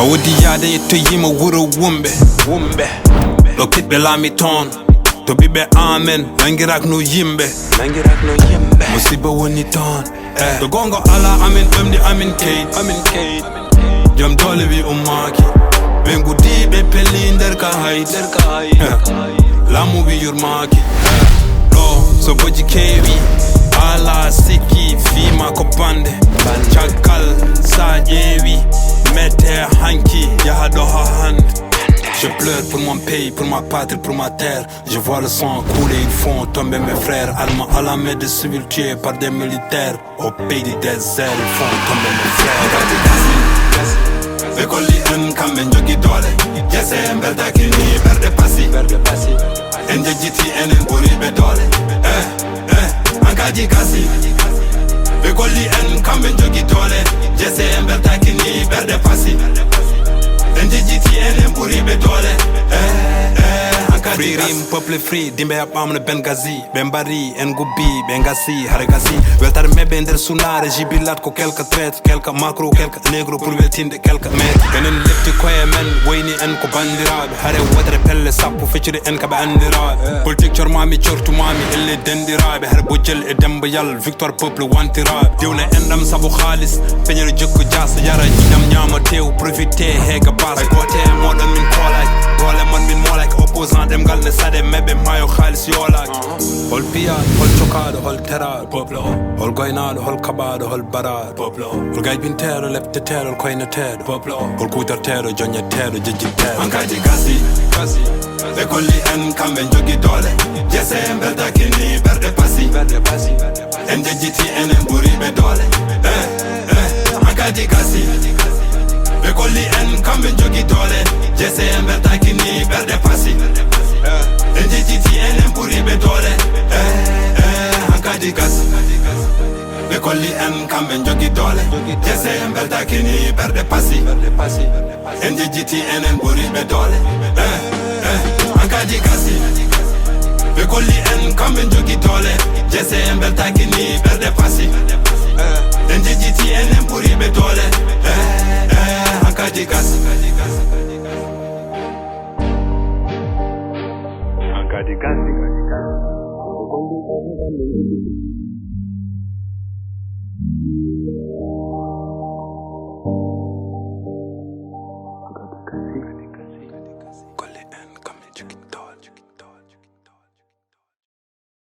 wodi yaade to yima wuro wumbe ɗo kiɗɓe laami toon to ɓiɓɓe amen nangirak no yimɓe musiba woni toon to gongo ala amin ɓemde amin keyit joom dole wi ummaki ɓe guddiɓe pelli nder ka hayt laamu wi yurmaki ɗo so boji kewi ala sikki fima ko bande caggal sa ƴeewi mette hanki yaha ɗo ha hande. Je pleure pour mon pays, pour ma patrie, pour ma terre. Je vois le sang couler, ils font tomber mes frères. Allemand à la main de civils tués par des militaires. Au pays du désert, ils font tomber mes frères. Bekoli en kamben jogi dole. Jesse en berdakini berde passi. En jejiti en buri be dole. Ankaji kasi. Bekoli en kamben jogi dole. Jesse en berdakini berde passi. Free rim, peuple free, dimbe ya pamne Benghazi Bembari, Ngubi, Benghazi, Haragasi Weltar mebe nder sunare, jibilat ko kelka traite Kelka macro, kelka negro, pour weltinde kelka maître Enen lefti koye men, woyni en ko bandiraɓe Hare wodere pelle sappo, fecciri en kaɓe andiraɓe Politique cormami, cortumami, elle dendiraɓe Hare bojel e dembayal, victoire peuple wantiraɓe Diwne endam sabu khalis, peñere jokko jasa Yara ñam ñama tew, profité hega bas Ay gote e moɗon min kolak, gole mon min molak Opposant demgal ne sade mebe mayo khalis yolak Hol piyat, hol cokaɗo, hol teraɗo peuple o Hol goynaɗo, hol kaɓaɗo, hol baraɗo peuple o Hol gaybinteɗo, lepteteɗo, hol koyneteɗo peuple o Hol kutorteɗo, joñeteɗo, jejjitteɗo Ankaji gasi, ɓe kolli en kamɓe jogi dole Jesse en berdakini berde passi En jejjiti enen ɓuri ɓe dole Ankaji gasi ɓe kolli en kamɓe jogi dole Jesse en berdakini berde passi En jejjiti enen ɓuri ɓe dole Hankadi gas ɓe kolli en kamɓe jogi dole Jesse en berdakini berde passi En jejjiti enen ɓuri ɓe dole Hankadi gas ɓe kolli en kamɓe jogi dole Jesse en berdakini berde passi En jejjiti enen ɓuri ɓe dole Hankadi gas Hankadi gas